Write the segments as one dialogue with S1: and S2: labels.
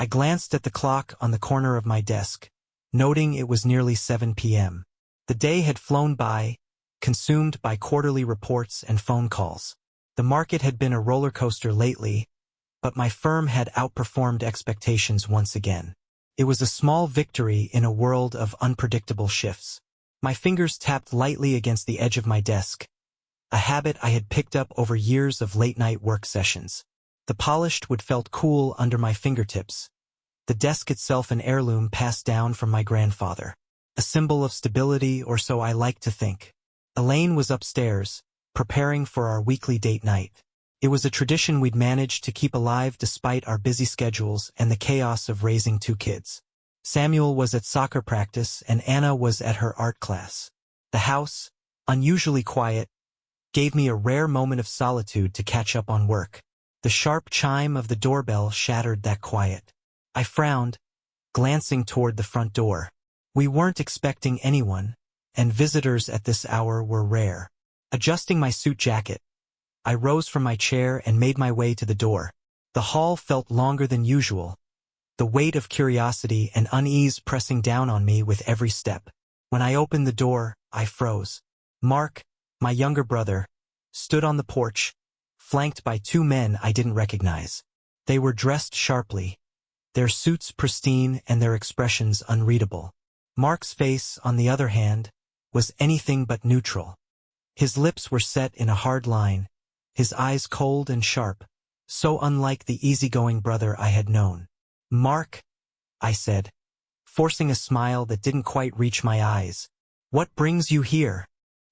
S1: I glanced at the clock on the corner of my desk, noting it was nearly 7 p.m. The day had flown by, consumed by quarterly reports and phone calls. The market had been a roller coaster lately, but my firm had outperformed expectations once again. It was a small victory in a world of unpredictable shifts. My fingers tapped lightly against the edge of my desk, a habit I had picked up over years of late-night work sessions. The polished wood felt cool under my fingertips, the desk itself an heirloom passed down from my grandfather. A symbol of stability, or so I liked to think. Elaine was upstairs, preparing for our weekly date night. It was a tradition we'd managed to keep alive despite our busy schedules and the chaos of raising 2 kids. Samuel was at soccer practice and Anna was at her art class. The house, unusually quiet, gave me a rare moment of solitude to catch up on work. The sharp chime of the doorbell shattered that quiet. I frowned, glancing toward the front door. We weren't expecting anyone, and visitors at this hour were rare. Adjusting my suit jacket, I rose from my chair and made my way to the door. The hall felt longer than usual, the weight of curiosity and unease pressing down on me with every step. When I opened the door, I froze. Mark, my younger brother, stood on the porch, flanked by 2 men I didn't recognize. They were dressed sharply, their suits pristine and their expressions unreadable. Mark's face, on the other hand, was anything but neutral. His lips were set in a hard line, his eyes cold and sharp, so unlike the easygoing brother I had known. "Mark," I said, forcing a smile that didn't quite reach my eyes. "What brings you here?"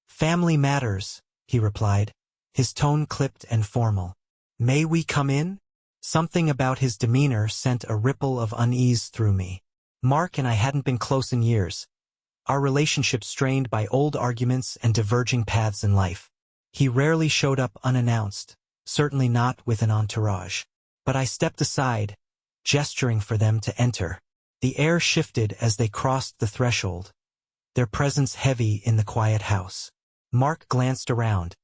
S1: "Family matters," he replied, his tone clipped and formal. "May we come in?" Something about his demeanor sent a ripple of unease through me. Mark and I hadn't been close in years, our relationship strained by old arguments and diverging paths in life. He rarely showed up unannounced, certainly not with an entourage. But I stepped aside, gesturing for them to enter. The air shifted as they crossed the threshold, their presence heavy in the quiet house. Mark glanced around,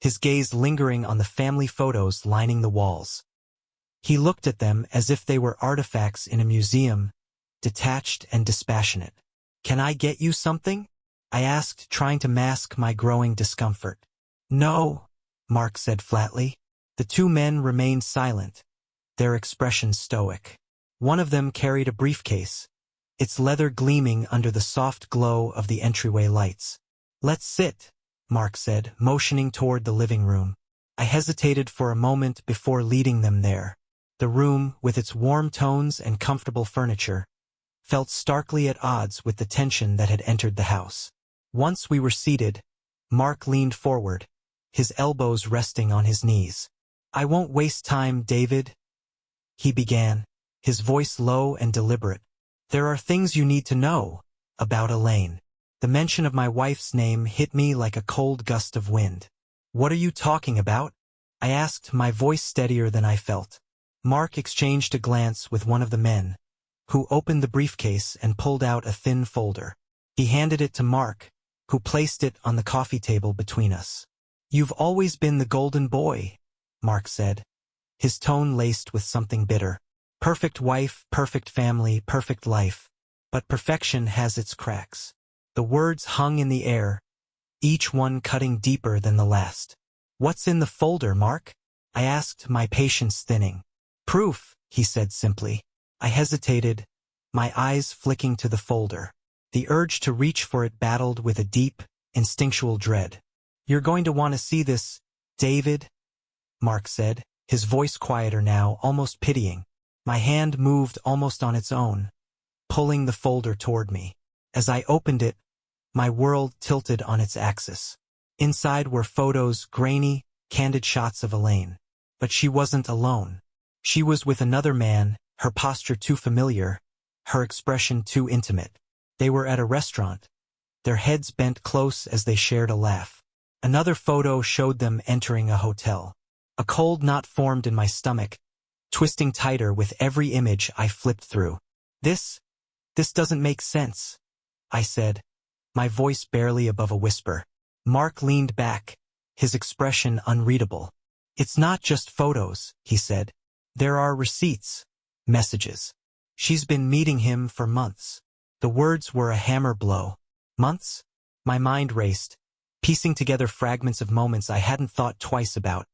S1: his gaze lingering on the family photos lining the walls. He looked at them as if they were artifacts in a museum, detached and dispassionate. "Can I get you something?" I asked, trying to mask my growing discomfort. "No," Mark said flatly. The 2 men remained silent, their expressions stoic. One of them carried a briefcase, its leather gleaming under the soft glow of the entryway lights. "Let's sit," Mark said, motioning toward the living room. I hesitated for a moment before leading them there. The room, with its warm tones and comfortable furniture, felt starkly at odds with the tension that had entered the house. Once we were seated, Mark leaned forward, his elbows resting on his knees. "I won't waste time, David," he began, his voice low and deliberate. "There are things you need to know about Elaine." The mention of my wife's name hit me like a cold gust of wind. "What are you talking about?" I asked, my voice steadier than I felt. Mark exchanged a glance with one of the men, who opened the briefcase and pulled out a thin folder. He handed it to Mark, who placed it on the coffee table between us. "You've always been the golden boy," Mark said, his tone laced with something bitter. "Perfect wife, perfect family, perfect life. But perfection has its cracks." The words hung in the air, each one cutting deeper than the last. "What's in the folder, Mark?" I asked, my patience thinning. "Proof," he said simply. I hesitated, my eyes flicking to the folder. The urge to reach for it battled with a deep, instinctual dread. "You're going to want to see this, David," Mark said, his voice quieter now, almost pitying. My hand moved almost on its own, pulling the folder toward me. As I opened it, my world tilted on its axis. Inside were photos, grainy, candid shots of Elaine. But she wasn't alone. She was with another man, her posture too familiar, her expression too intimate. They were at a restaurant, their heads bent close as they shared a laugh. Another photo showed them entering a hotel. A cold knot formed in my stomach, twisting tighter with every image I flipped through. This doesn't make sense," I said, my voice barely above a whisper. Mark leaned back, his expression unreadable. "It's not just photos," he said. "There are receipts, messages." She's been meeting him for months. The words were a hammer blow. Months? My mind raced, piecing together fragments of moments I hadn't thought twice about.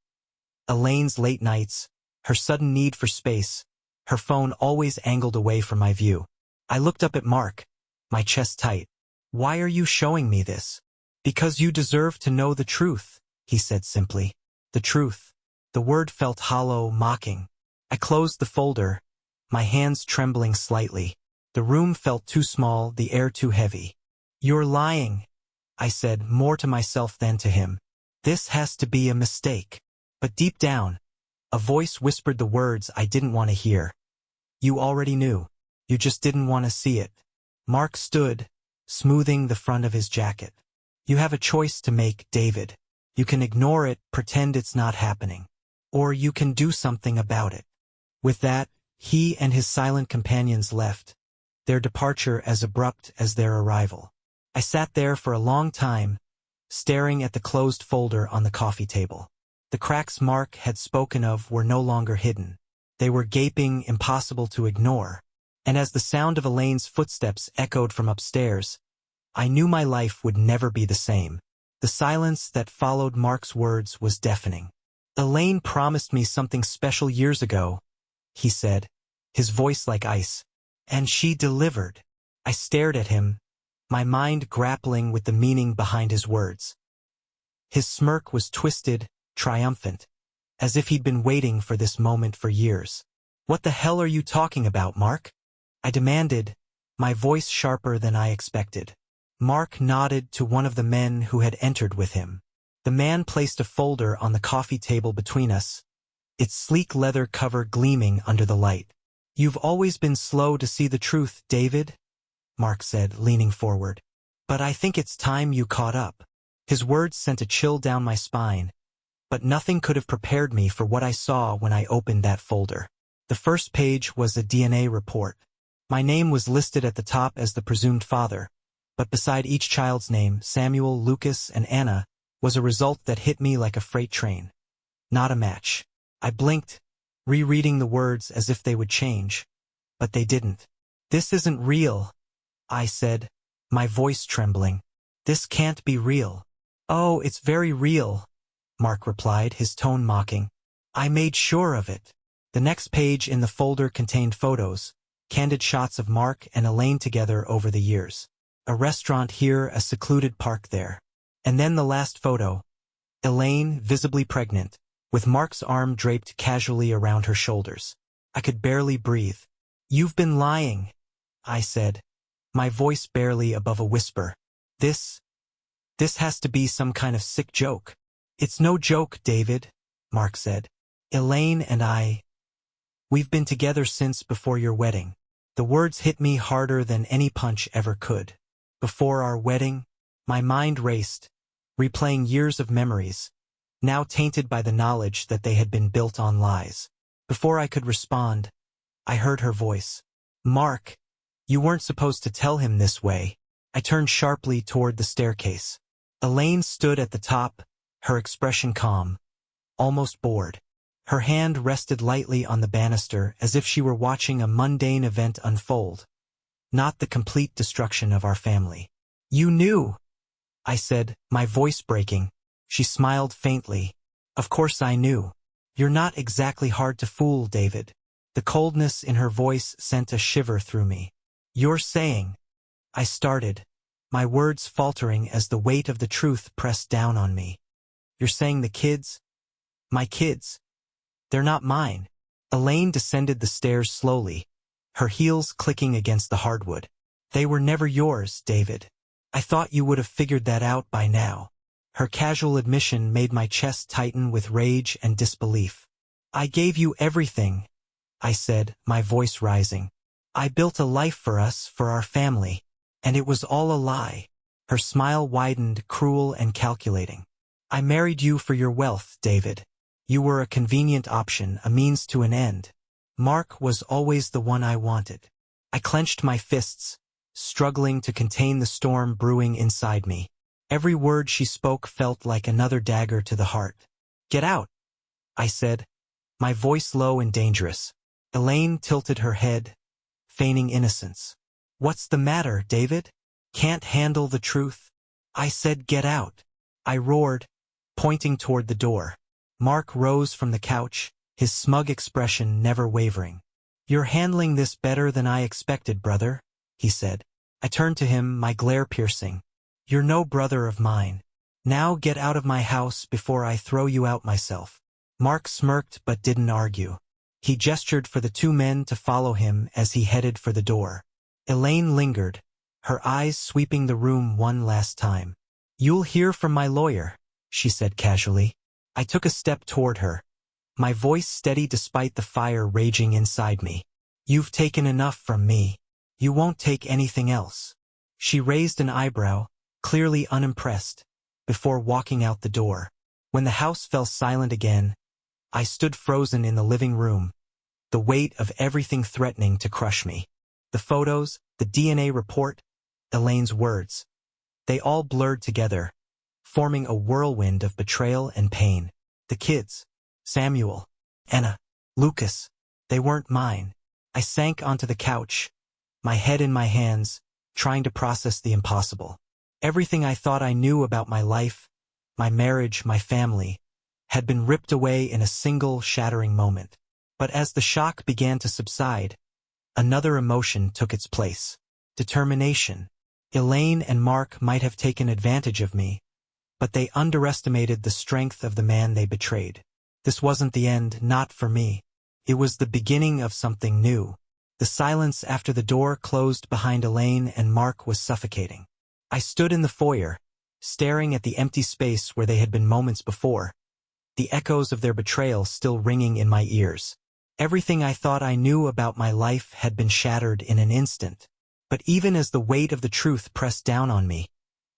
S1: Elaine's late nights, her sudden need for space, her phone always angled away from my view. I looked up at Mark, my chest tight. "Why are you showing me this?" "Because you deserve to know the truth," he said simply. The truth. The word felt hollow, mocking. I closed the folder, my hands trembling slightly. The room felt too small, the air too heavy. "You're lying," I said, more to myself than to him. "This has to be a mistake." But deep down, a voice whispered the words I didn't want to hear. "You already knew. You just didn't want to see it." Mark stood, smoothing the front of his jacket. "You have a choice to make, David. You can ignore it, pretend it's not happening. Or you can do something about it." With that, he and his silent companions left, their departure as abrupt as their arrival. I sat there for a long time, staring at the closed folder on the coffee table. The cracks Mark had spoken of were no longer hidden. They were gaping, impossible to ignore. And as the sound of Elaine's footsteps echoed from upstairs, I knew my life would never be the same. The silence that followed Mark's words was deafening. "Elaine promised me something special years ago," he said, his voice like ice. "And she delivered." I stared at him, my mind grappling with the meaning behind his words. His smirk was twisted, triumphant, as if he'd been waiting for this moment for years. "What the hell are you talking about, Mark?" I demanded, my voice sharper than I expected. Mark nodded to one of the men who had entered with him. The man placed a folder on the coffee table between us, its sleek leather cover gleaming under the light. "You've always been slow to see the truth, David," Mark said, leaning forward. "But I think it's time you caught up." His words sent a chill down my spine, but nothing could have prepared me for what I saw when I opened that folder. The first page was a DNA report. My name was listed at the top as the presumed father, but beside each child's name, Samuel, Lucas, and Anna, was a result that hit me like a freight train. Not a match. I blinked, rereading the words as if they would change, but they didn't. "This isn't real," I said, my voice trembling. "This can't be real." "Oh, it's very real," Mark replied, his tone mocking. "I made sure of it." The next page in the folder contained photos, candid shots of Mark and Elaine together over the years. A restaurant here, a secluded park there. And then the last photo. Elaine, visibly pregnant, with Mark's arm draped casually around her shoulders. I could barely breathe. "You've been lying," I said, my voice barely above a whisper. This has to be some kind of sick joke." "It's no joke, David," Mark said. "Elaine and we've been together since before your wedding." The words hit me harder than any punch ever could. Before our wedding, my mind raced, replaying years of memories, now tainted by the knowledge that they had been built on lies. Before I could respond, I heard her voice. "Mark, you weren't supposed to tell him this way." I turned sharply toward the staircase. Elaine stood at the top, her expression calm, almost bored. Her hand rested lightly on the banister as if she were watching a mundane event unfold, not the complete destruction of our family. "You knew," I said, my voice breaking. She smiled faintly. "Of course I knew. You're not exactly hard to fool, David." The coldness in her voice sent a shiver through me. "You're saying," I started, my words faltering as the weight of the truth pressed down on me. "You're saying the kids? My kids? They're not mine." Elaine descended the stairs slowly, her heels clicking against the hardwood. "They were never yours, David. I thought you would have figured that out by now." Her casual admission made my chest tighten with rage and disbelief. "I gave you everything," I said, my voice rising. "I built a life for us, for our family. And it was all a lie." Her smile widened, cruel and calculating. "I married you for your wealth, David. You were a convenient option, a means to an end. Mark was always the one I wanted." I clenched my fists, struggling to contain the storm brewing inside me. Every word she spoke felt like another dagger to the heart. "Get out," I said, my voice low and dangerous. Elaine tilted her head, feigning innocence. "What's the matter, David? Can't handle the truth?" I said, "Get out," I roared, pointing toward the door. Mark rose from the couch, his smug expression never wavering. "You're handling this better than I expected, brother," he said. I turned to him, my glare piercing. "You're no brother of mine. Now get out of my house before I throw you out myself." Mark smirked but didn't argue. He gestured for the two men to follow him as he headed for the door. Elaine lingered, her eyes sweeping the room one last time. "You'll hear from my lawyer," she said casually. I took a step toward her, my voice steady despite the fire raging inside me. "You've taken enough from me. You won't take anything else." She raised an eyebrow, clearly unimpressed, before walking out the door. When the house fell silent again, I stood frozen in the living room, the weight of everything threatening to crush me. The photos, the DNA report, Elaine's words. They all blurred together, forming a whirlwind of betrayal and pain. The kids, Samuel, Anna, Lucas, they weren't mine. I sank onto the couch, my head in my hands, trying to process the impossible. Everything I thought I knew about my life, my marriage, my family, had been ripped away in a single shattering moment. But as the shock began to subside, another emotion took its place. Determination. Elaine and Mark might have taken advantage of me, but they underestimated the strength of the man they betrayed. This wasn't the end, not for me. It was the beginning of something new. The silence after the door closed behind Elaine and Mark was suffocating. I stood in the foyer, staring at the empty space where they had been moments before, the echoes of their betrayal still ringing in my ears. Everything I thought I knew about my life had been shattered in an instant. But even as the weight of the truth pressed down on me,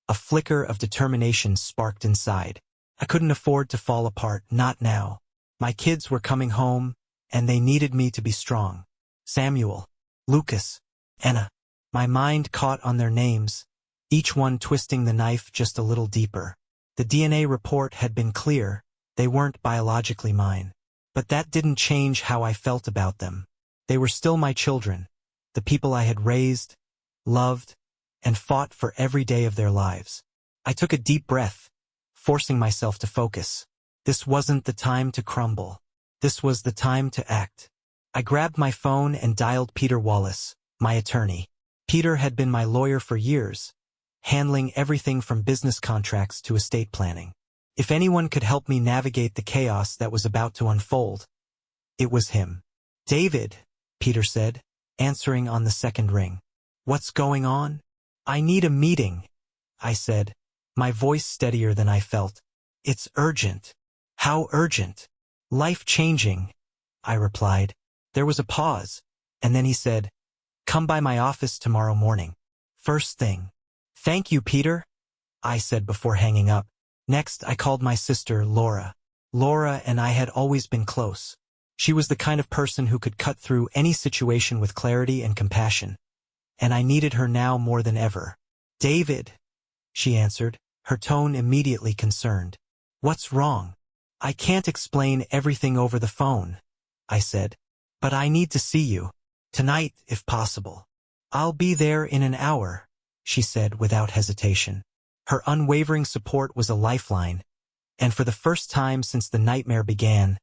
S1: a flicker of determination sparked inside. I couldn't afford to fall apart, not now. My kids were coming home, and they needed me to be strong. Samuel, Lucas, Anna. My mind caught on their names, each one twisting the knife just a little deeper. The DNA report had been clear, they weren't biologically mine. But that didn't change how I felt about them. They were still my children, the people I had raised, loved, and fought for every day of their lives. I took a deep breath, forcing myself to focus. This wasn't the time to crumble. This was the time to act. I grabbed my phone and dialed Peter Wallace, my attorney. Peter had been my lawyer for years, handling everything from business contracts to estate planning. If anyone could help me navigate the chaos that was about to unfold, it was him. "David," Peter said, answering on the second ring. "What's going on?" "I need a meeting," I said, my voice steadier than I felt. "It's urgent." "How urgent?" "Life-changing," I replied. There was a pause, and then he said, "Come by my office tomorrow morning. First thing." "Thank you, Peter," I said before hanging up. Next, I called my sister, Laura. Laura and I had always been close. She was the kind of person who could cut through any situation with clarity and compassion, and I needed her now more than ever. "David," she answered, her tone immediately concerned. "What's wrong?" "I can't explain everything over the phone," I said, "but I need to see you. Tonight, if possible." "I'll be there in an hour," she said without hesitation. Her unwavering support was a lifeline, and for the first time since the nightmare began,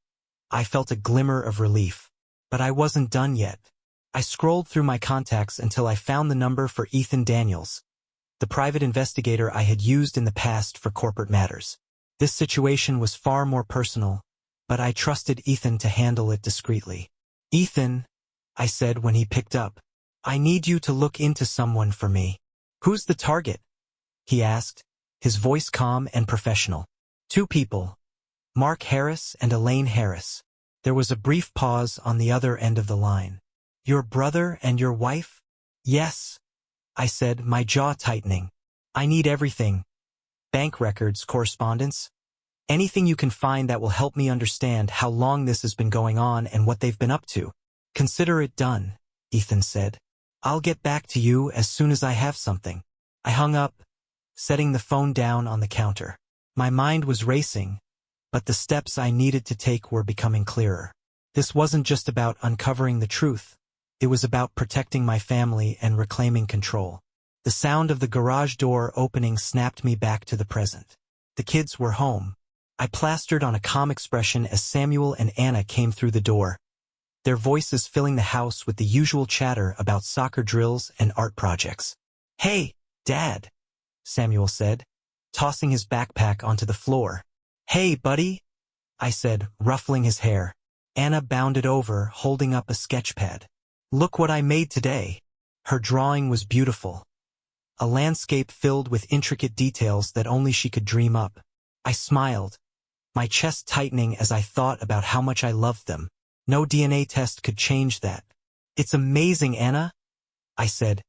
S1: I felt a glimmer of relief. But I wasn't done yet. I scrolled through my contacts until I found the number for Ethan Daniels, the private investigator I had used in the past for corporate matters. This situation was far more personal, but I trusted Ethan to handle it discreetly. "Ethan," I said when he picked up, "I need you to look into someone for me." "Who's the target?" he asked, his voice calm and professional. "Two people, Mark Harris and Elaine Harris." There was a brief pause on the other end of the line. "Your brother and your wife?" "Yes," I said, my jaw tightening. "I need everything. Bank records, correspondence. Anything you can find that will help me understand how long this has been going on and what they've been up to." "Consider it done," Ethan said. "I'll get back to you as soon as I have something." I hung up, setting the phone down on the counter. My mind was racing, but the steps I needed to take were becoming clearer. This wasn't just about uncovering the truth. It was about protecting my family and reclaiming control. The sound of the garage door opening snapped me back to the present. The kids were home. I plastered on a calm expression as Samuel and Anna came through the door, their voices filling the house with the usual chatter about soccer drills and art projects. "Hey, Dad," Samuel said, tossing his backpack onto the floor. "Hey, buddy," I said, ruffling his hair. Anna bounded over, holding up a sketchpad. "Look what I made today." Her drawing was beautiful. A landscape filled with intricate details that only she could dream up. I smiled, my chest tightening as I thought about how much I loved them. No DNA test could change that. "It's amazing, Anna," I said,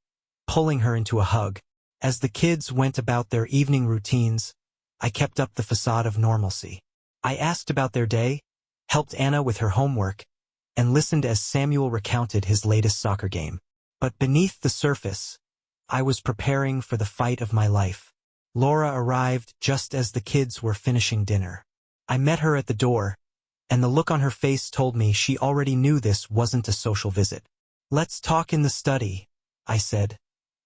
S1: pulling her into a hug. As the kids went about their evening routines, I kept up the facade of normalcy. I asked about their day, helped Anna with her homework, and listened as Samuel recounted his latest soccer game. But beneath the surface, I was preparing for the fight of my life. Laura arrived just as the kids were finishing dinner. I met her at the door, and the look on her face told me she already knew this wasn't a social visit. "Let's talk in the study," I said,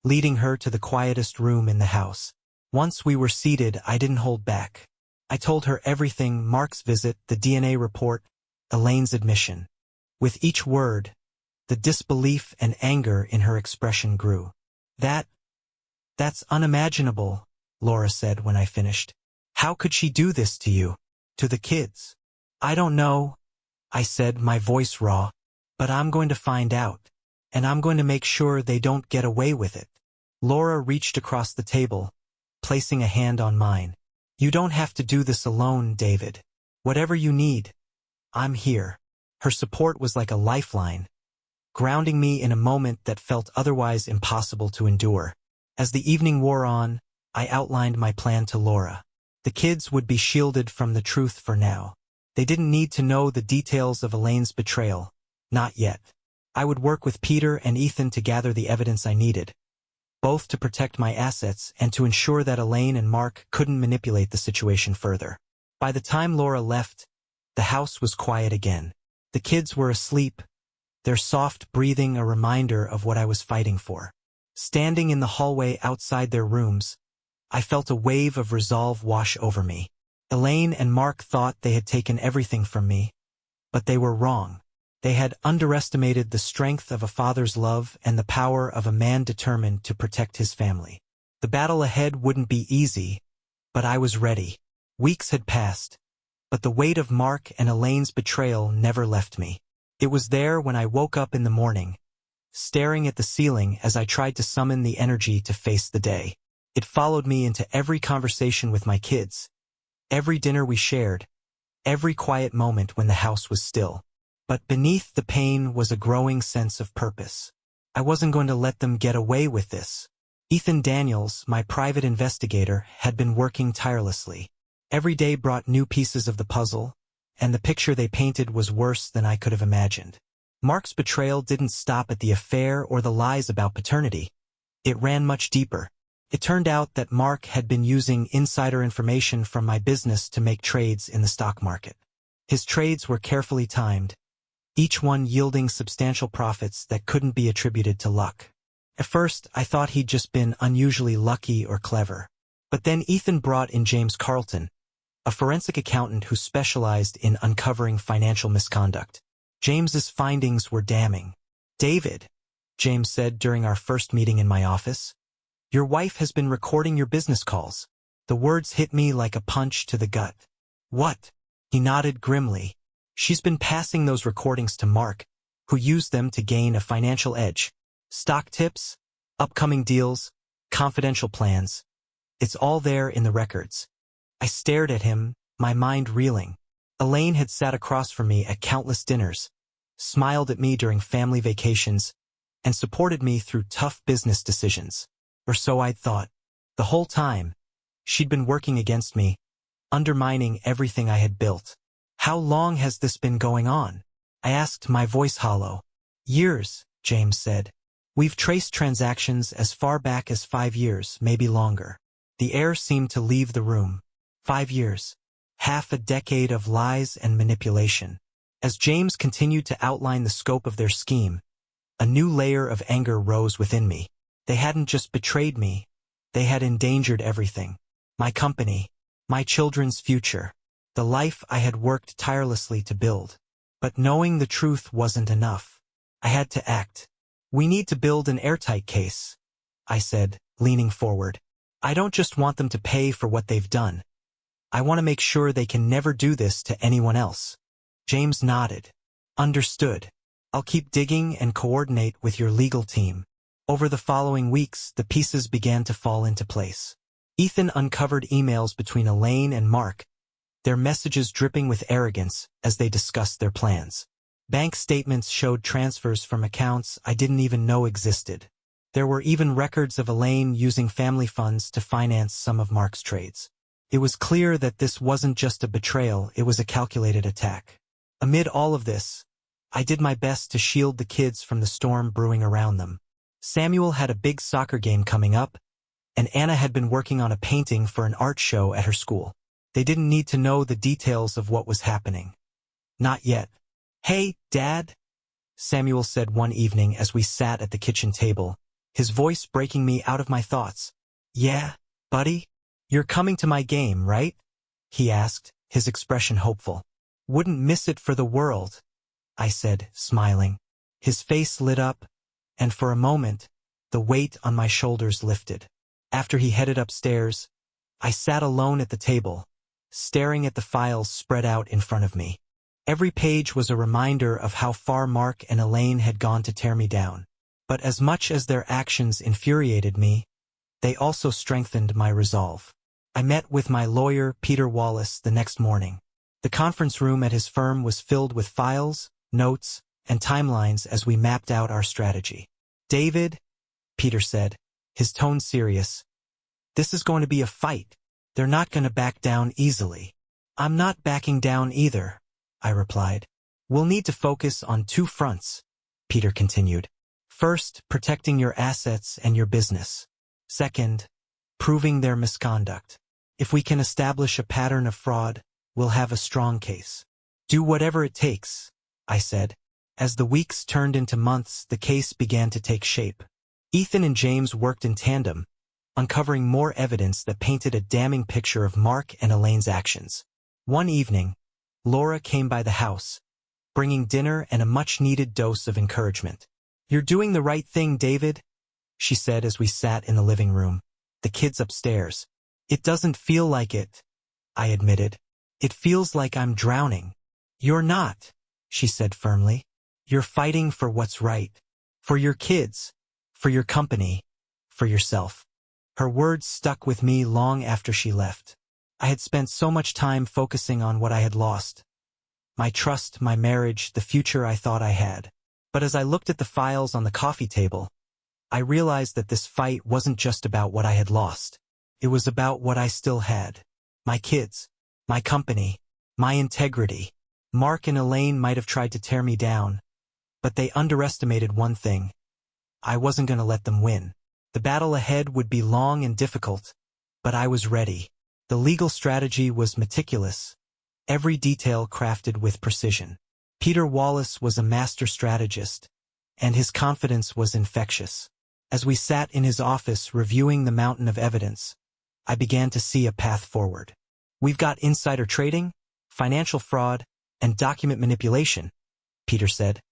S1: leading her to the quietest room in the house. Once we were seated, I didn't hold back. I told her everything: Mark's visit, the DNA report, Elaine's admission. With each word, the disbelief and anger in her expression grew. That's unimaginable," Laura said when I finished. "How could she do this to you? To the kids?" "I don't know," I said, my voice raw, "but I'm going to find out, and I'm going to make sure they don't get away with it." Laura reached across the table, placing a hand on mine. "You don't have to do this alone, David. Whatever you need, I'm here." Her support was like a lifeline, grounding me in a moment that felt otherwise impossible to endure. As the evening wore on, I outlined my plan to Laura. The kids would be shielded from the truth for now. They didn't need to know the details of Elaine's betrayal. Not yet. I would work with Peter and Ethan to gather the evidence I needed, both to protect my assets and to ensure that Elaine and Mark couldn't manipulate the situation further. By the time Laura left, the house was quiet again. The kids were asleep, their soft breathing a reminder of what I was fighting for. Standing in the hallway outside their rooms, I felt a wave of resolve wash over me. Elaine and Mark thought they had taken everything from me, but they were wrong. They had underestimated the strength of a father's love and the power of a man determined to protect his family. The battle ahead wouldn't be easy, but I was ready. Weeks had passed, but the weight of Mark and Elaine's betrayal never left me. It was there when I woke up in the morning, staring at the ceiling as I tried to summon the energy to face the day. It followed me into every conversation with my kids, every dinner we shared, every quiet moment when the house was still. But beneath the pain was a growing sense of purpose. I wasn't going to let them get away with this. Ethan Daniels, my private investigator, had been working tirelessly. Every day brought new pieces of the puzzle, and the picture they painted was worse than I could have imagined. Mark's betrayal didn't stop at the affair or the lies about paternity. It ran much deeper. It turned out that Mark had been using insider information from my business to make trades in the stock market. His trades were carefully timed, each one yielding substantial profits that couldn't be attributed to luck. At first, I thought he'd just been unusually lucky or clever. But then Ethan brought in James Carlton, a forensic accountant who specialized in uncovering financial misconduct. James's findings were damning. "David," James said during our first meeting in my office, "your wife has been recording your business calls." The words hit me like a punch to the gut. "What?" He nodded grimly. "She's been passing those recordings to Mark, who used them to gain a financial edge. Stock tips, upcoming deals, confidential plans. It's all there in the records." I stared at him, my mind reeling. Elaine had sat across from me at countless dinners, smiled at me during family vacations, and supported me through tough business decisions. Or so I'd thought. The whole time, she'd been working against me, undermining everything I had built. "How long has this been going on?" I asked, my voice hollow. "Years," James said. "We've traced transactions as far back as 5 years, maybe longer." The air seemed to leave the room. 5 years. Half a decade of lies and manipulation. As James continued to outline the scope of their scheme, A new layer of anger rose within me. They hadn't just betrayed me, they had endangered everything. My company, my children's future, the life I had worked tirelessly to build. But knowing the truth wasn't enough. I had to act. "We need to build an airtight case," I said, leaning forward. "I don't just want them to pay for what they've done. I want to make sure they can never do this to anyone else." James nodded. "Understood. I'll keep digging and coordinate with your legal team." Over the following weeks, the pieces began to fall into place. Ethan uncovered emails between Elaine and Mark, their messages dripping with arrogance as they discussed their plans. Bank statements showed transfers from accounts I didn't even know existed. There were even records of Elaine using family funds to finance some of Mark's trades. It was clear that this wasn't just a betrayal, it was a calculated attack. Amid all of this, I did my best to shield the kids from the storm brewing around them. Samuel had a big soccer game coming up, and Anna had been working on a painting for an art show at her school. They didn't need to know the details of what was happening. Not yet. "Hey, Dad," Samuel said one evening as we sat at the kitchen table, his voice breaking me out of my thoughts. "Yeah, buddy? You're coming to my game, right?" he asked, his expression hopeful. "Wouldn't miss it for the world," I said, smiling. His face lit up, and for a moment, the weight on my shoulders lifted. After he headed upstairs, I sat alone at the table, staring at the files spread out in front of me. Every page was a reminder of how far Mark and Elaine had gone to tear me down. But as much as their actions infuriated me, they also strengthened my resolve. I met with my lawyer, Peter Wallace, the next morning. The conference room at his firm was filled with files, notes, and timelines as we mapped out our strategy. "David," Peter said, his tone serious, "this is going to be a fight. They're not going to back down easily." "I'm not backing down either," I replied. "We'll need to focus on two fronts," Peter continued. "First, protecting your assets and your business. Second, proving their misconduct. If we can establish a pattern of fraud, we'll have a strong case." "Do whatever it takes," I said. As the weeks turned into months, the case began to take shape. Ethan and James worked in tandem, uncovering more evidence that painted a damning picture of Mark and Elaine's actions. One evening, Laura came by the house, bringing dinner and a much-needed dose of encouragement. "You're doing the right thing, David," she said as we sat in the living room, the kids upstairs. "It doesn't feel like it," I admitted. "It feels like I'm drowning." "You're not," she said firmly. "You're fighting for what's right. For your kids, for your company, for yourself." Her words stuck with me long after she left. I had spent so much time focusing on what I had lost. My trust, my marriage, the future I thought I had. But as I looked at the files on the coffee table, I realized that this fight wasn't just about what I had lost. It was about what I still had. My kids, my company, my integrity. Mark and Elaine might have tried to tear me down, but they underestimated one thing. I wasn't going to let them win. The battle ahead would be long and difficult, but I was ready. The legal strategy was meticulous, every detail crafted with precision. Peter Wallace was a master strategist, and his confidence was infectious. As we sat in his office reviewing the mountain of evidence, I began to see a path forward. "We've got insider trading, financial fraud, and document manipulation," Peter said,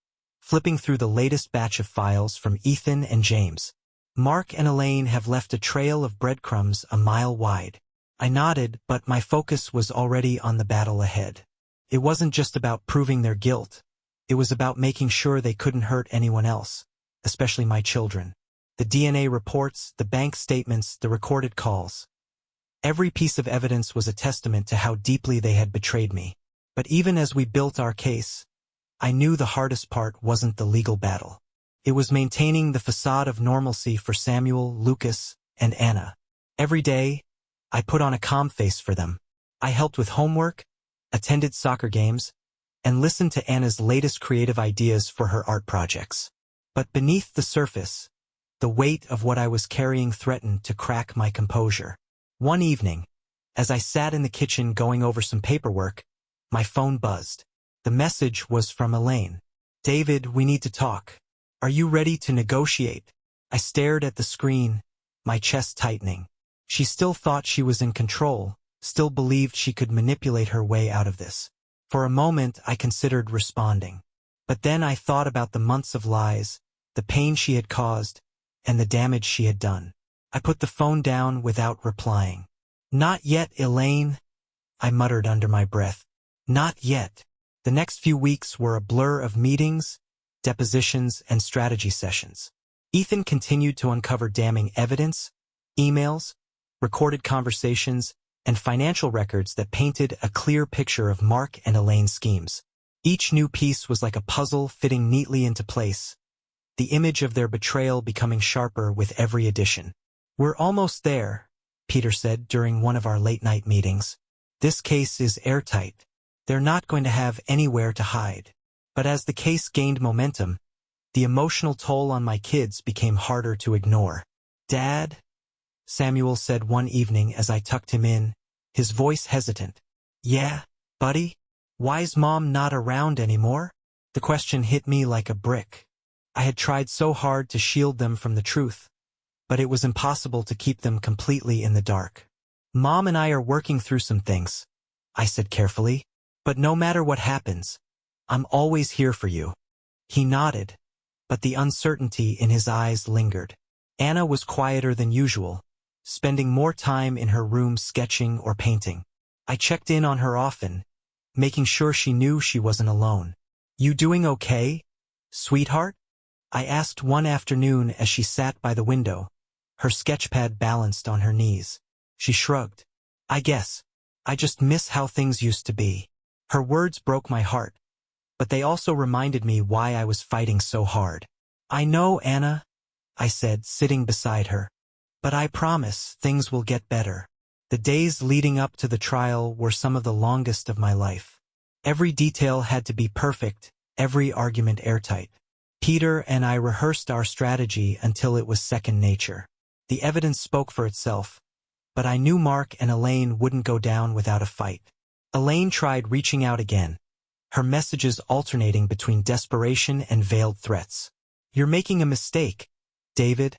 S1: flipping through the latest batch of files from Ethan and James. "Mark and Elaine have left a trail of breadcrumbs a mile wide." I nodded, but my focus was already on the battle ahead. It wasn't just about proving their guilt. It was about making sure they couldn't hurt anyone else, especially my children. The DNA reports, the bank statements, the recorded calls. Every piece of evidence was a testament to how deeply they had betrayed me. But even as we built our case, I knew the hardest part wasn't the legal battle. It was maintaining the facade of normalcy for Samuel, Lucas, and Anna. Every day, I put on a calm face for them. I helped with homework, attended soccer games, and listened to Anna's latest creative ideas for her art projects. But beneath the surface, the weight of what I was carrying threatened to crack my composure. One evening, as I sat in the kitchen going over some paperwork, my phone buzzed. The message was from Elaine. "David, we need to talk. Are you ready to negotiate? I stared at the screen, my chest tightening. She still thought she was in control, still believed she could manipulate her way out of this. For a moment, I considered responding. But then I thought about the months of lies, the pain she had caused, and the damage she had done. I put the phone down without replying. Not yet, Elaine, I muttered under my breath. Not yet. The next few weeks were a blur of meetings, depositions, and strategy sessions. Ethan continued to uncover damning evidence, emails, recorded conversations, and financial records that painted a clear picture of Mark and Elaine's schemes. Each new piece was like a puzzle fitting neatly into place, the image of their betrayal becoming sharper with every addition. We're almost there, Peter said during one of our late-night meetings. This case is airtight. They're not going to have anywhere to hide. But as the case gained momentum, the emotional toll on my kids became harder to ignore. Dad? Samuel said one evening as I tucked him in, his voice hesitant. Yeah, buddy? Why's Mom not around anymore? The question hit me like a brick. I had tried so hard to shield them from the truth, but it was impossible to keep them completely in the dark. Mom and I are working through some things, I said carefully, but no matter what happens, I'm always here for you. He nodded, but the uncertainty in his eyes lingered. Anna was quieter than usual, spending more time in her room sketching or painting. I checked in on her often, making sure she knew she wasn't alone. You doing okay, sweetheart? I asked one afternoon as she sat by the window, her sketchpad balanced on her knees. She shrugged. I guess. I just miss how things used to be. Her words broke my heart, but they also reminded me why I was fighting so hard. I know, Anna, I said, sitting beside her. But I promise things will get better. The days leading up to the trial were some of the longest of my life. Every detail had to be perfect, every argument airtight. Peter and I rehearsed our strategy until it was second nature. The evidence spoke for itself, but I knew Mark and Elaine wouldn't go down without a fight. Elaine tried reaching out again, her messages alternating between desperation and veiled threats. You're making a mistake, David.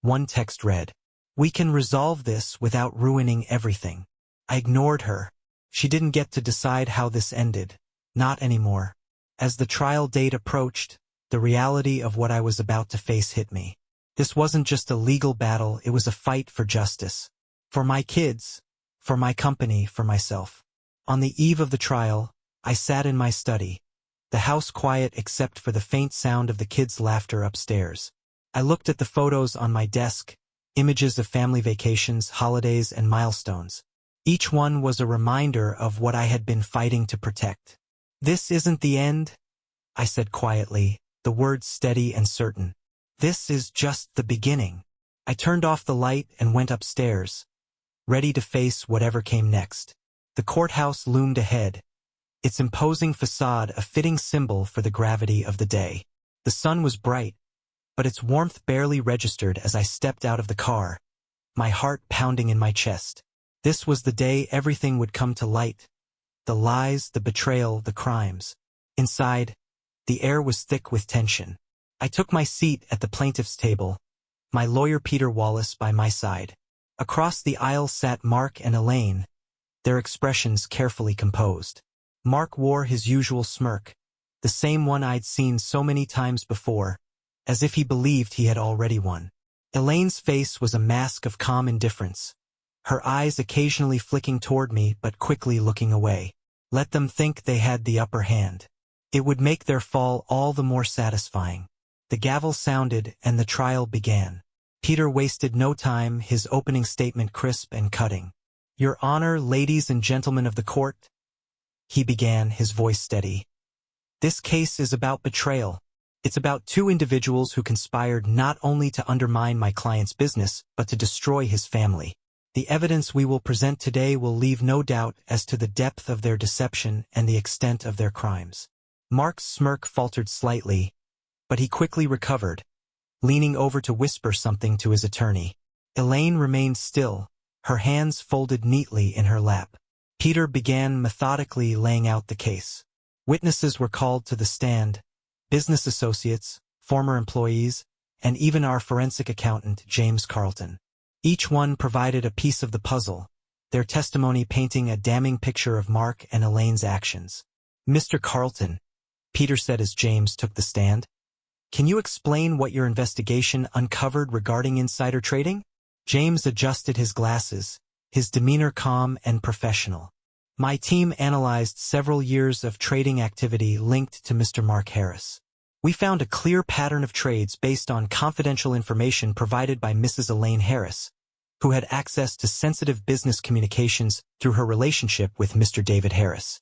S1: One text read. We can resolve this without ruining everything. I ignored her. She didn't get to decide how this ended. Not anymore. As the trial date approached, the reality of what I was about to face hit me. This wasn't just a legal battle, it was a fight for justice. For my kids, for my company, for myself. On the eve of the trial, I sat in my study, the house quiet except for the faint sound of the kids' laughter upstairs. I looked at the photos on my desk, images of family vacations, holidays, and milestones. Each one was a reminder of what I had been fighting to protect. This isn't the end, I said quietly, the words steady and certain. This is just the beginning. I turned off the light and went upstairs, ready to face whatever came next. The courthouse loomed ahead, its imposing facade a fitting symbol for the gravity of the day. The sun was bright, but its warmth barely registered as I stepped out of the car, my heart pounding in my chest. This was the day everything would come to light. The lies, the betrayal, the crimes. Inside, the air was thick with tension. I took my seat at the plaintiff's table, my lawyer Peter Wallace by my side. Across the aisle sat Mark and Elaine, their expressions carefully composed. Mark wore his usual smirk, the same one I'd seen so many times before, as if he believed he had already won. Elaine's face was a mask of calm indifference, her eyes occasionally flicking toward me but quickly looking away. Let them think they had the upper hand. It would make their fall all the more satisfying. The gavel sounded and the trial began. Peter wasted no time, his opening statement crisp and cutting. Your Honor, ladies and gentlemen of the court, he began, his voice steady. This case is about betrayal. It's about two individuals who conspired not only to undermine my client's business, but to destroy his family. The evidence we will present today will leave no doubt as to the depth of their deception and the extent of their crimes. Mark's smirk faltered slightly, but he quickly recovered, leaning over to whisper something to his attorney. Elaine remained still, her hands folded neatly in her lap. Peter began methodically laying out the case. Witnesses were called to the stand, business associates, former employees, and even our forensic accountant, James Carlton. Each one provided a piece of the puzzle, their testimony painting a damning picture of Mark and Elaine's actions. "Mr. Carlton," Peter said as James took the stand, "can you explain what your investigation uncovered regarding insider trading?" James adjusted his glasses, his demeanor calm and professional. "My team analyzed several years of trading activity linked to Mr. Mark Harris. We found a clear pattern of trades based on confidential information provided by Mrs. Elaine Harris, who had access to sensitive business communications through her relationship with Mr. David Harris.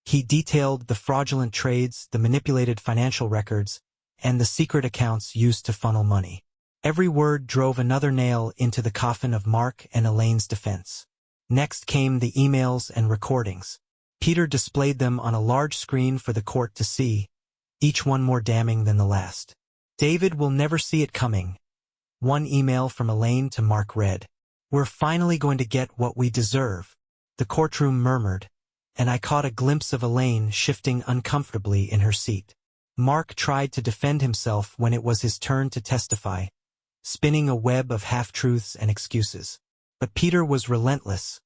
S1: He detailed the fraudulent trades, the manipulated financial records, and the secret accounts used to funnel money. Every word drove another nail into the coffin of Mark and Elaine's defense. Next came the emails and recordings. Peter displayed them on a large screen for the court to see, each one more damning than the last. "David will never see it coming," one email from Elaine to Mark read. "We're finally going to get what we deserve," the courtroom murmured, and I caught a glimpse of Elaine shifting uncomfortably in her seat. Mark tried to defend himself when it was his turn to testify, spinning a web of half-truths and excuses. But Peter was relentless,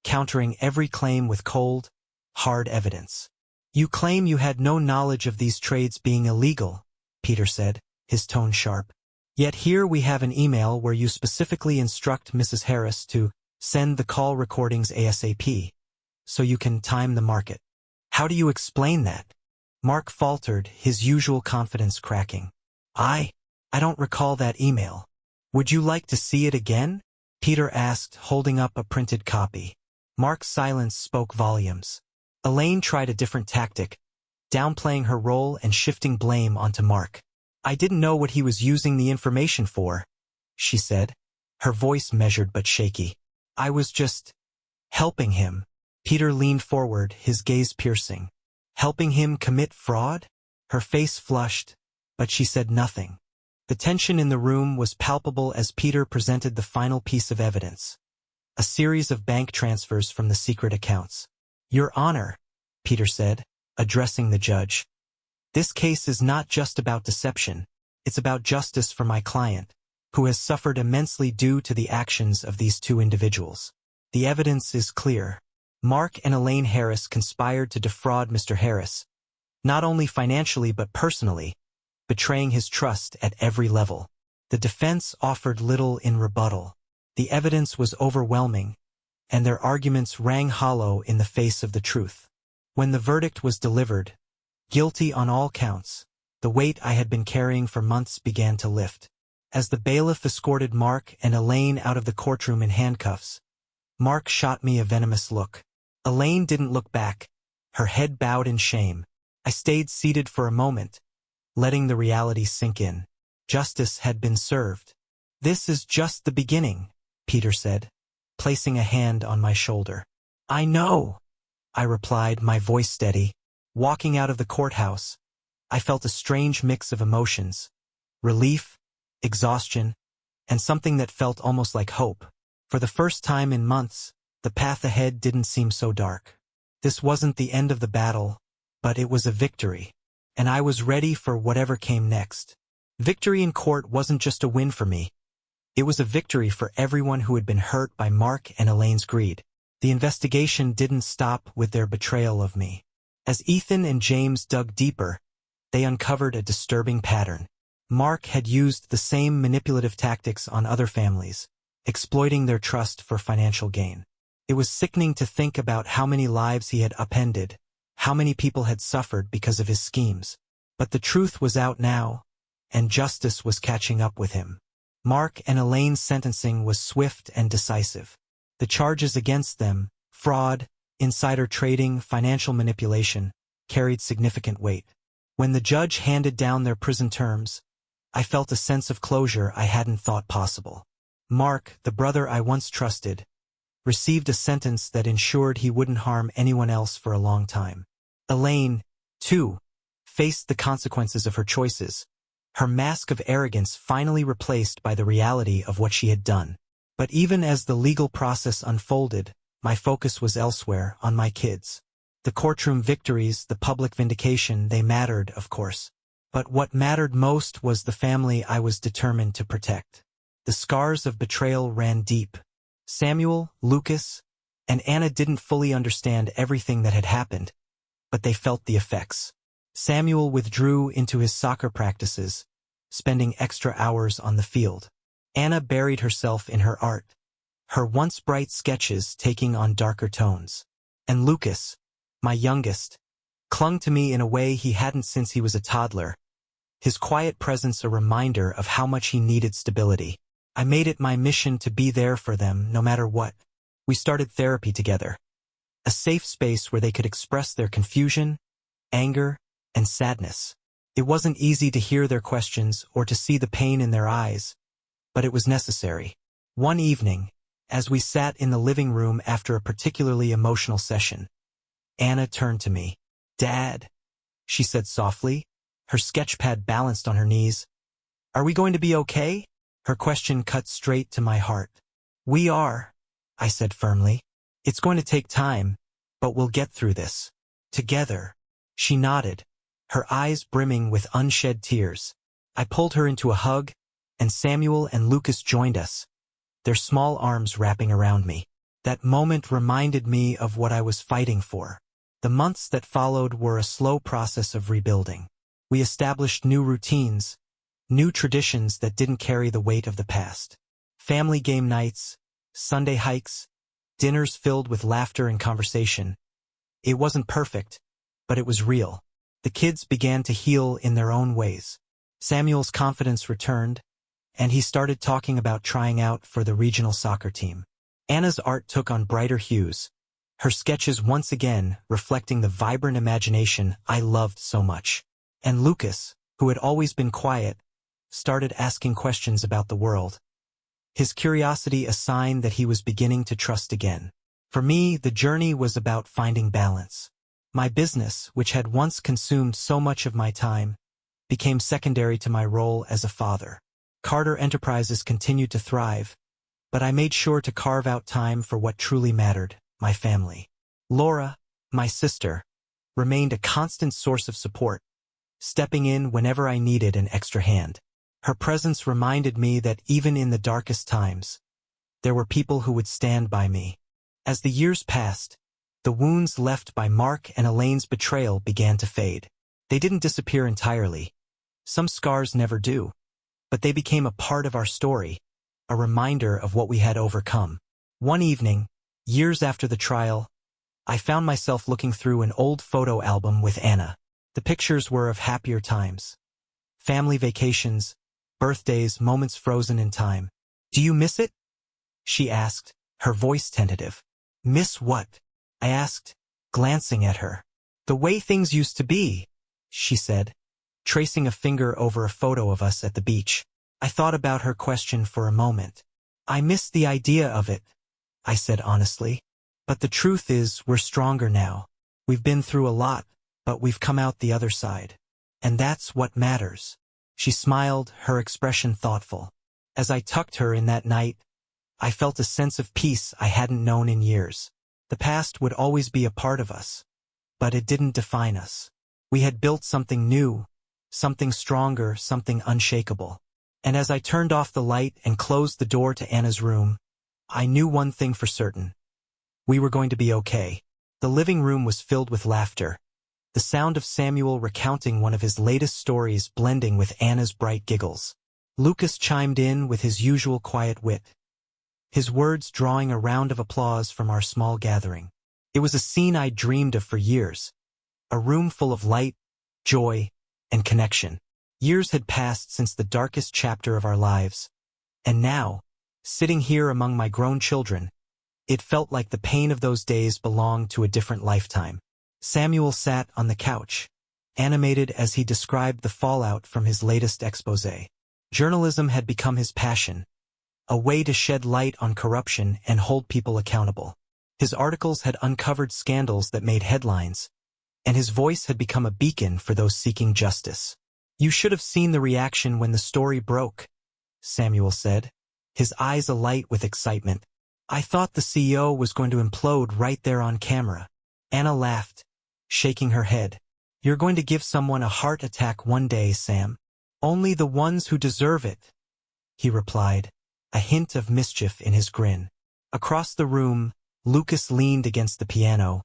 S1: countering every claim with cold, hard evidence. "You claim you had no knowledge of these trades being illegal," Peter said, his tone sharp. "Yet here we have an email where you specifically instruct Mrs. Harris to send the call recordings ASAP, so you can time the market. How do you explain that?" Mark faltered, his usual confidence cracking. I don't recall that email. Would you like to see it again?" Peter asked, holding up a printed copy. Mark's silence spoke volumes. Elaine tried a different tactic, downplaying her role and shifting blame onto Mark. "I didn't know what he was using the information for," she said, her voice measured but shaky. "I was just helping him." Peter leaned forward, his gaze piercing. "Helping him commit fraud?" Her face flushed, but she said nothing. The tension in the room was palpable as Peter presented the final piece of evidence. A series of bank transfers from the secret accounts. "Your Honor," Peter said, addressing the judge, "this case is not just about deception. It's about justice for my client, who has suffered immensely due to the actions of these two individuals. The evidence is clear. Mark and Elaine Harris conspired to defraud Mr. Harris, not only financially but personally, betraying his trust at every level. The defense offered little in rebuttal. The evidence was overwhelming, and their arguments rang hollow in the face of the truth. When the verdict was delivered, guilty on all counts, the weight I had been carrying for months began to lift. As the bailiff escorted Mark and Elaine out of the courtroom in handcuffs, Mark shot me a venomous look. Elaine didn't look back, her head bowed in shame. I stayed seated for a moment, letting the reality sink in. Justice had been served. "This is just the beginning," Peter said, placing a hand on my shoulder. "I know," I replied, my voice steady. Walking out of the courthouse, I felt a strange mix of emotions: relief, exhaustion, and something that felt almost like hope. For the first time in months, the path ahead didn't seem so dark. This wasn't the end of the battle, but it was a victory, and I was ready for whatever came next. Victory in court wasn't just a win for me. It was a victory for everyone who had been hurt by Mark and Elaine's greed. The investigation didn't stop with their betrayal of me. As Ethan and James dug deeper, they uncovered a disturbing pattern. Mark had used the same manipulative tactics on other families, exploiting their trust for financial gain. It was sickening to think about how many lives he had upended, how many people had suffered because of his schemes. But the truth was out now, and justice was catching up with him. Mark and Elaine's sentencing was swift and decisive. The charges against them, fraud, insider trading, financial manipulation, carried significant weight. When the judge handed down their prison terms, I felt a sense of closure I hadn't thought possible. Mark, the brother I once trusted, received a sentence that ensured he wouldn't harm anyone else for a long time. Elaine, too, faced the consequences of her choices, her mask of arrogance finally replaced by the reality of what she had done. But even as the legal process unfolded, my focus was elsewhere, on my kids. The courtroom victories, the public vindication, they mattered, of course. But what mattered most was the family I was determined to protect. The scars of betrayal ran deep. Samuel, Lucas, and Anna didn't fully understand everything that had happened, but they felt the effects. Samuel withdrew into his soccer practices, spending extra hours on the field. Anna buried herself in her art, her once bright sketches taking on darker tones. And Lucas, my youngest, clung to me in a way he hadn't since he was a toddler, his quiet presence a reminder of how much he needed stability. I made it my mission to be there for them no matter what. We started therapy together, a safe space where they could express their confusion, anger, and sadness. It wasn't easy to hear their questions or to see the pain in their eyes, but it was necessary. One evening, as we sat in the living room after a particularly emotional session, Anna turned to me. "Dad," she said softly, her sketchpad balanced on her knees. "Are we going to be okay?" Her question cut straight to my heart. "We are," I said firmly. "It's going to take time, but we'll get through this. Together." She nodded, her eyes brimming with unshed tears. I pulled her into a hug, and Samuel and Lucas joined us, their small arms wrapping around me. That moment reminded me of what I was fighting for. The months that followed were a slow process of rebuilding. We established new routines, new traditions that didn't carry the weight of the past. Family game nights, Sunday hikes, dinners filled with laughter and conversation. It wasn't perfect, but it was real. The kids began to heal in their own ways. Samuel's confidence returned, and he started talking about trying out for the regional soccer team. Anna's art took on brighter hues, her sketches once again reflecting the vibrant imagination I loved so much. And Lucas, who had always been quiet, started asking questions about the world. His curiosity a sign that he was beginning to trust again. For me, the journey was about finding balance. My business, which had once consumed so much of my time, became secondary to my role as a father. Carter Enterprises continued to thrive, but I made sure to carve out time for what truly mattered, my family. Laura, my sister, remained a constant source of support, stepping in whenever I needed an extra hand. Her presence reminded me that even in the darkest times, there were people who would stand by me. As the years passed, the wounds left by Mark and Elaine's betrayal began to fade. They didn't disappear entirely. Some scars never do. But they became a part of our story, a reminder of what we had overcome. One evening, years after the trial, I found myself looking through an old photo album with Anna. The pictures were of happier times. Family vacations, birthdays, moments frozen in time. "Do you miss it?" she asked, her voice tentative. "Miss what?" I asked, glancing at her. "The way things used to be," she said, tracing a finger over a photo of us at the beach. I thought about her question for a moment. "I miss the idea of it," I said honestly. "But the truth is, we're stronger now. We've been through a lot, but we've come out the other side. And that's what matters." She smiled, her expression thoughtful. As I tucked her in that night, I felt a sense of peace I hadn't known in years. The past would always be a part of us, but it didn't define us. We had built something new, something stronger, something unshakable. And as I turned off the light and closed the door to Anna's room, I knew one thing for certain. We were going to be okay. The living room was filled with laughter, the sound of Samuel recounting one of his latest stories blending with Anna's bright giggles. Lucas chimed in with his usual quiet wit, his words drawing a round of applause from our small gathering. It was a scene I'd dreamed of for years, a room full of light, joy, and connection. Years had passed since the darkest chapter of our lives, and now, sitting here among my grown children, it felt like the pain of those days belonged to a different lifetime. Samuel sat on the couch, animated as he described the fallout from his latest exposé. Journalism had become his passion, a way to shed light on corruption and hold people accountable. His articles had uncovered scandals that made headlines, and his voice had become a beacon for those seeking justice. "You should have seen the reaction when the story broke," Samuel said, his eyes alight with excitement. "I thought the CEO was going to implode right there on camera." Anna laughed, shaking her head. You're going to give someone a heart attack one day, Sam. Only the ones who deserve it, he replied, a hint of mischief in his grin. Across the room, Lucas leaned against the piano,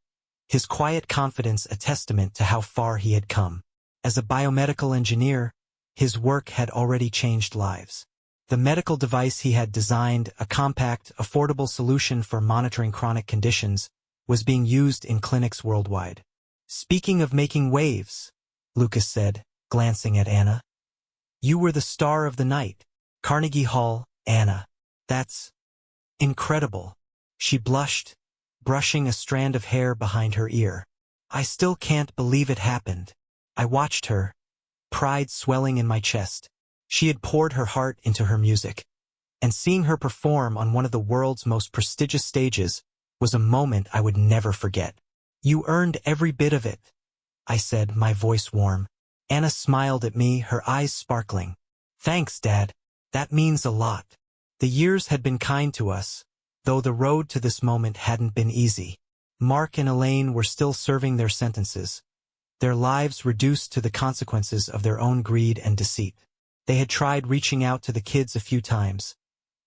S1: his quiet confidence a testament to how far he had come. As a biomedical engineer, his work had already changed lives. The medical device he had designed, a compact, affordable solution for monitoring chronic conditions, was being used in clinics worldwide. Speaking of making waves, Lucas said, glancing at Anna. You were the star of the night. Carnegie Hall, Anna. That's incredible. She blushed, brushing a strand of hair behind her ear. I still can't believe it happened. I watched her, pride swelling in my chest. She had poured her heart into her music, and seeing her perform on one of the world's most prestigious stages was a moment I would never forget. You earned every bit of it, I said, my voice warm. Anna smiled at me, her eyes sparkling. Thanks, Dad. That means a lot. The years had been kind to us, though the road to this moment hadn't been easy. Mark and Elaine were still serving their sentences, their lives reduced to the consequences of their own greed and deceit. They had tried reaching out to the kids a few times,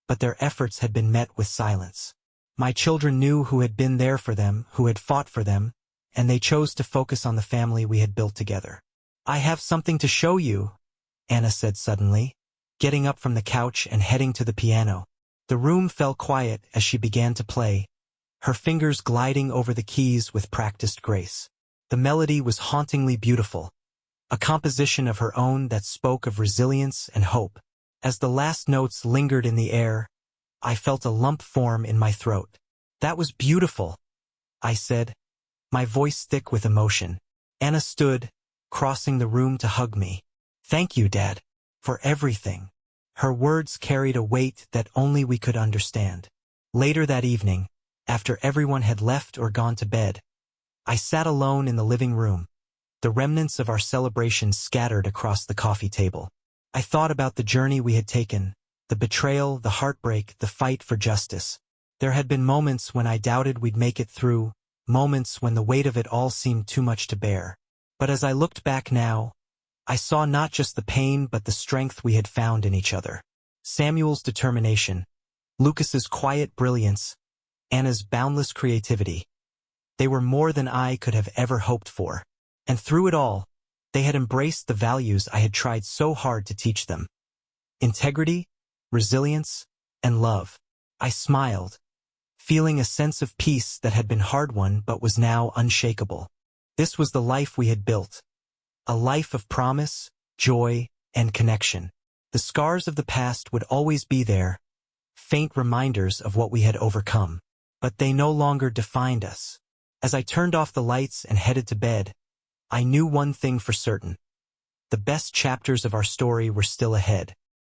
S1: but their efforts had been met with silence. My children knew who had been there for them, who had fought for them, and they chose to focus on the family we had built together. I have something to show you, Anna said suddenly, getting up from the couch and heading to the piano. The room fell quiet as she began to play, her fingers gliding over the keys with practiced grace. The melody was hauntingly beautiful, a composition of her own that spoke of resilience and hope. As the last notes lingered in the air, I felt a lump form in my throat. That was beautiful, I said, my voice thick with emotion. Anna stood, crossing the room to hug me. Thank you, Dad, for everything. Her words carried a weight that only we could understand. Later that evening, after everyone had left or gone to bed, I sat alone in the living room, the remnants of our celebration scattered across the coffee table. I thought about the journey we had taken, the betrayal, the heartbreak, the fight for justice. There had been moments when I doubted we'd make it through, moments when the weight of it all seemed too much to bear. But as I looked back now, I saw not just the pain but the strength we had found in each other. Samuel's determination, Lucas's quiet brilliance, Anna's boundless creativity. They were more than I could have ever hoped for. And through it all, they had embraced the values I had tried so hard to teach them. Integrity, resilience, and love. I smiled, feeling a sense of peace that had been hard-won but was now unshakable. This was the life we had built. A life of promise, joy, and connection. The scars of the past would always be there, faint reminders of what we had overcome. But they no longer defined us. As I turned off the lights and headed to bed, I knew one thing for certain. The best chapters of our story were still ahead.